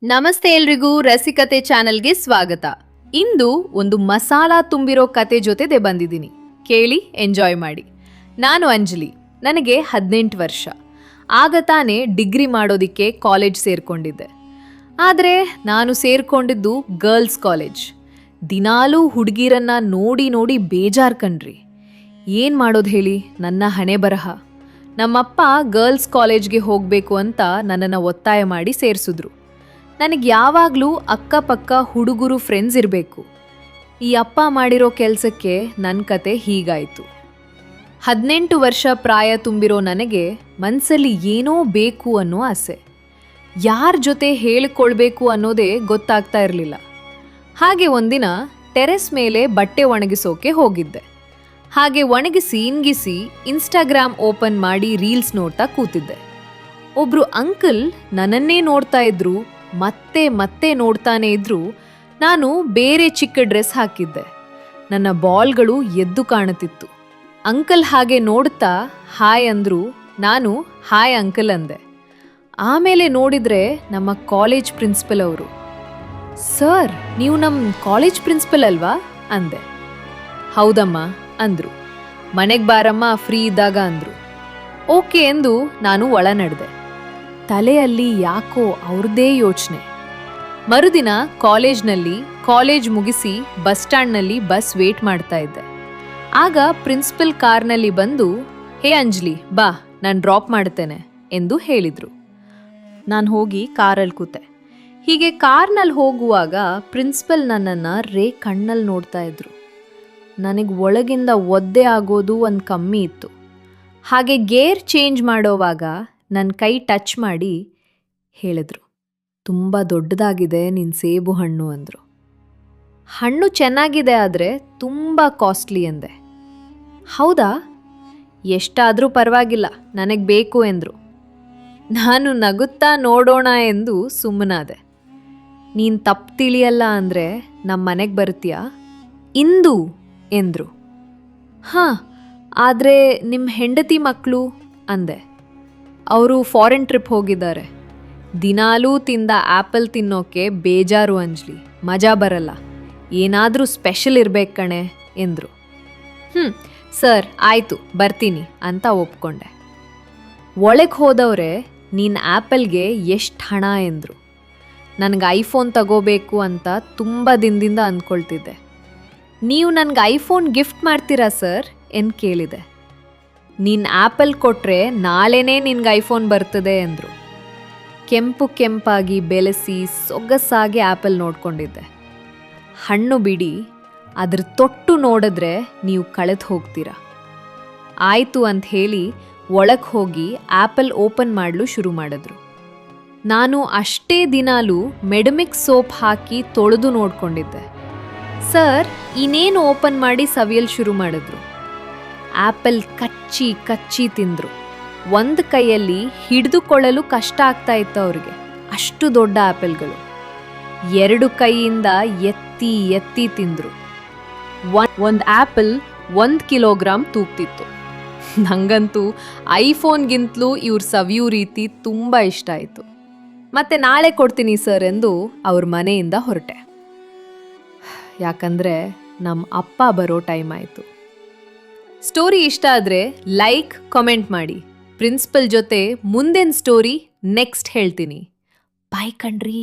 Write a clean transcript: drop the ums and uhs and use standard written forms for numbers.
ನಮಸ್ತೆ ಎಲ್ರಿಗೂ ರಸಿಕತೆ ಚಾನೆಲ್ಗೆ ಸ್ವಾಗತ. ಇಂದು ಒಂದು ಮಸಾಲಾ ತುಂಬಿರೋ ಕತೆ ಜೊತೆ ಬಂದಿದ್ದೀನಿ. ಕೇಳಿ ಎಂಜಾಯ್ ಮಾಡಿ. ನಾನು ಅಂಜಲಿ. ನನಗೆ 18 ವರ್ಷ. ಆಗ ತಾನೇ ಡಿಗ್ರಿ ಮಾಡೋದಿಕ್ಕೆ ಕಾಲೇಜ್ ಸೇರ್ಕೊಂಡಿದ್ದೆ. ಆದರೆ ನಾನು ಸೇರ್ಕೊಂಡಿದ್ದು ಗರ್ಲ್ಸ್ ಕಾಲೇಜ್. ದಿನಾಲೂ ಹುಡುಗಿರನ್ನ ನೋಡಿ ನೋಡಿ ಬೇಜಾರ್ ಕಣ್ರಿ. ಏನು ಮಾಡೋದು ಹೇಳಿ, ನನ್ನ ಹಣೆ ಬರಹ. ನಮ್ಮಪ್ಪ ಗರ್ಲ್ಸ್ ಕಾಲೇಜ್ಗೆ ಹೋಗಬೇಕು ಅಂತ ನನ್ನನ್ನು ಒತ್ತಾಯ ಮಾಡಿ ಸೇರಿಸಿದ್ರು. ನನಗೆ ಯಾವಾಗಲೂ ಅಕ್ಕಪಕ್ಕ ಹುಡುಗರು ಫ್ರೆಂಡ್ಸ್ ಇರಬೇಕು. ಈ ಅಪ್ಪ ಮಾಡಿರೋ ಕೆಲಸಕ್ಕೆ ನನ್ನ ಕತೆ ಹೀಗಾಯಿತು. 18 ವರ್ಷ ಪ್ರಾಯ ತುಂಬಿರೋ ನನಗೆ ಮನಸ್ಸಲ್ಲಿ ಏನೋ ಬೇಕು ಅನ್ನೋ ಆಸೆ. ಯಾರ ಜೊತೆ ಹೇಳಿಕೊಳ್ಬೇಕು ಅನ್ನೋದೇ ಗೊತ್ತಾಗ್ತಾ ಇರಲಿಲ್ಲ. ಹಾಗೆ ಒಂದಿನ ಟೆರೆಸ್ ಮೇಲೆ ಬಟ್ಟೆ ಒಣಗಿಸೋಕೆ ಹೋಗಿದ್ದೆ. ಹಾಗೆ ಒಣಗಿಸಿ ಇಂಗಿಸಿ ಇನ್ಸ್ಟಾಗ್ರಾಮ್ ಓಪನ್ ಮಾಡಿ ರೀಲ್ಸ್ ನೋಡ್ತಾ ಕೂತಿದ್ದೆ. ಒಬ್ರು ಅಂಕಲ್ ನನ್ನನ್ನೇ ನೋಡ್ತಾ ಇದ್ರು. ಮತ್ತೆ ಮತ್ತೆ ನೋಡ್ತಾನೆ ಇದ್ರು. ನಾನು ಬೇರೆ ಚಿಕ್ಕ ಡ್ರೆಸ್ ಹಾಕಿದ್ದೆ. ನನ್ನ ಬಾಲ್ಗಳು ಎದ್ದು ಕಾಣುತ್ತಿತ್ತು. ಅಂಕಲ್ ಹಾಗೆ ನೋಡ್ತಾ ಹಾಯ್ ಅಂದ್ರು. ನಾನು ಹಾಯ್ ಅಂಕಲ್ ಅಂದೆ. ಆಮೇಲೆ ನೋಡಿದ್ರೆ ನಮ್ಮ ಕಾಲೇಜ್ ಪ್ರಿನ್ಸಿಪಲ್ ಅವರು. ಸರ್, ನೀವು ನಮ್ಮ ಕಾಲೇಜ್ ಪ್ರಿನ್ಸಿಪಲ್ ಅಲ್ವಾ ಅಂದೆ. ಹೌದಮ್ಮ ಅಂದ್ರು. ಮನೆಗೆ ಬಾರಮ್ಮ, ಫ್ರೀ ಇದ್ದಾಗ ಅಂದ್ರು. ಓಕೆ ಎಂದು ನಾನು ಒಳ ನಡೆದೆ. ತಲೆಯಲ್ಲಿ ಯಾಕೋ ಅವ್ರದ್ದೇ ಯೋಚನೆ. ಮರುದಿನ ಕಾಲೇಜ್ ಮುಗಿಸಿ ಬಸ್ ಸ್ಟ್ಯಾಂಡ್ನಲ್ಲಿ ಬಸ್ ವೇಟ್ ಮಾಡ್ತಾ ಇದ್ದೆ. ಆಗ ಪ್ರಿನ್ಸಿಪಲ್ ಕಾರ್ನಲ್ಲಿ ಬಂದು, ಹೇ ಅಂಜಲಿ ಬಾ, ನಾನು ಡ್ರಾಪ್ ಮಾಡ್ತೇನೆ ಎಂದು ಹೇಳಿದರು. ನಾನು ಹೋಗಿ ಕಾರಲ್ಲಿ ಕೂತೆ. ಹೀಗೆ ಕಾರ್ನಲ್ಲಿ ಹೋಗುವಾಗ ಪ್ರಿನ್ಸಿಪಲ್ ನನ್ನನ್ನು ಕಣ್ಣಲ್ಲಿ ನೋಡ್ತಾ ಇದ್ರು. ನನಗೆ ಒಳಗಿಂದ ಒದ್ದೆ ಆಗೋದು ಒಂದು ಕಮ್ಮಿ ಇತ್ತು. ಹಾಗೆ ಗೇರ್ ಚೇಂಜ್ ಮಾಡೋವಾಗ ನನ್ನ ಕೈ ಟಚ್ ಮಾಡಿ ಹೇಳಿದ್ರು, ತುಂಬ ದೊಡ್ಡದಾಗಿದೆ ನಿನ್ನ ಸೇಬು ಹಣ್ಣು ಅಂದರು. ಹಣ್ಣು ಚೆನ್ನಾಗಿದೆ, ಆದರೆ ತುಂಬ ಕಾಸ್ಟ್ಲಿ ಎಂದೆ. ಹೌದಾ, ಎಷ್ಟಾದರೂ ಪರವಾಗಿಲ್ಲ, ನನಗೆ ಬೇಕು ಎಂದರು. ನಾನು ನಗುತ್ತಾ ನೋಡೋಣ ಎಂದು ಸುಮ್ಮನಾದೆ. ನೀನು ತಪ್ಪು ತಿಳಿಯಲ್ಲ ಅಂದರೆ ನಮ್ಮ ಮನೆಗೆ ಬರ್ತೀಯಾ ಇಂದು ಎಂದರು. ಹಾಂ, ಆದರೆ ನಿಮ್ಮ ಹೆಂಡತಿ ಮಕ್ಕಳು ಅಂದೆ. ಅವರು ಫಾರಿನ್ ಟ್ರಿಪ್ ಹೋಗಿದ್ದಾರೆ. ದಿನಾಲೂ ತಿಂದ ಆ್ಯಪಲ್ ತಿನ್ನೋಕೆ ಬೇಜಾರು ಅಂಜಲಿ, ಮಜಾ ಬರಲ್ಲ. ಏನಾದರೂ ಸ್ಪೆಷಲ್ ಇರ್ಬೇಕು ಕಣೆ ಎಂದರು. ಸರ್ ಆಯಿತು ಬರ್ತೀನಿ ಅಂತ ಒಪ್ಕೊಂಡೆ. ಒಳಗೆ ಹೋದವ್ರೆ ನೀನು ಆ್ಯಪಲ್ಗೆ ಎಷ್ಟು ಹಣ ಎಂದರು. ನನಗೆ ಐಫೋನ್ ತಗೋಬೇಕು ಅಂತ ತುಂಬ ದಿನದಿಂದ ಅಂದ್ಕೊಳ್ತಿದ್ದೆ. ನೀವು ನನಗೆ ಐಫೋನ್ ಗಿಫ್ಟ್ ಮಾಡ್ತೀರಾ ಸರ್ ಎಂದು ಕೇಳಿದೆ. ನೀನು ಆ್ಯಪಲ್ ಕೊಟ್ಟರೆ ನಾಳೆನೇ ನಿನ್ಗೆ ಐಫೋನ್ ಬರ್ತದೆ ಎಂದರು. ಕೆಂಪಾಗಿ ಬೆಳೆಸಿ ಸೊಗಸಾಗಿ ಆ್ಯಪಲ್ ನೋಡ್ಕೊಂಡಿದ್ದೆ. ಹಣ್ಣು ಬಿಡಿ, ಅದ್ರ ತೊಟ್ಟು ನೋಡಿದ್ರೆ ನೀವು ಕಳೆದು ಹೋಗ್ತೀರಾ. ಆಯಿತು ಅಂತ ಹೇಳಿ ಒಳಗೆ ಹೋಗಿ ಆ್ಯಪಲ್ ಓಪನ್ ಮಾಡಲು ಶುರು ಮಾಡಿದ್ರು. ನಾನು ಅಷ್ಟೇ ದಿನಾಲೂ ಮೆಡಮಿಕ್ ಸೋಪ್ ಹಾಕಿ ತೊಳೆದು ನೋಡ್ಕೊಂಡಿದ್ದೆ. ಸರ್ ಇನ್ನೇನು ಓಪನ್ ಮಾಡಿ ಸವಿಯಲು ಶುರು ಮಾಡಿದ್ರು. ಆ್ಯಪಲ್ ಕಚ್ಚಿ ತಿಂದರು. ಒಂದು ಕೈಯಲ್ಲಿ ಹಿಡಿದುಕೊಳ್ಳಲು ಕಷ್ಟ ಆಗ್ತಾ ಇತ್ತು ಅವ್ರಿಗೆ, ಅಷ್ಟು ದೊಡ್ಡ ಆ್ಯಪಲ್ಗಳು. 2 ಕೈಯಿಂದ ಎತ್ತಿ ತಿಂದರು. ಒಂದು ಆ್ಯಪಲ್ 1 ಕಿಲೋಗ್ರಾಮ್ ತೂಗ್ತಿತ್ತು. ನನಗಂತೂ ಐಫೋನ್ಗಿಂತಲೂ ಇವ್ರ ಸವಿಯೂ ರೀತಿ ತುಂಬ ಇಷ್ಟ ಆಯಿತು. ಮತ್ತೆ ನಾಳೆ ಕೊಡ್ತೀನಿ ಸರ್ ಎಂದು ಅವ್ರ ಮನೆಯಿಂದ ಹೊರಟೆ. ಯಾಕಂದರೆ ನಮ್ಮ ಅಪ್ಪ ಬರೋ ಟೈಮ್ ಆಯಿತು. ಸ್ಟೋರಿ ಇಷ್ಟ ಆದರೆ ಲೈಕ್, ಕಾಮೆಂಟ್ ಮಾಡಿ. ಪ್ರಿನ್ಸಿಪಲ್ ಜೊತೆ ಮುಂದಿನ ಸ್ಟೋರಿ ನೆಕ್ಸ್ಟ್ ಹೇಳ್ತೀನಿ. ಬಾಯ್ ಕಣ್ರಿ.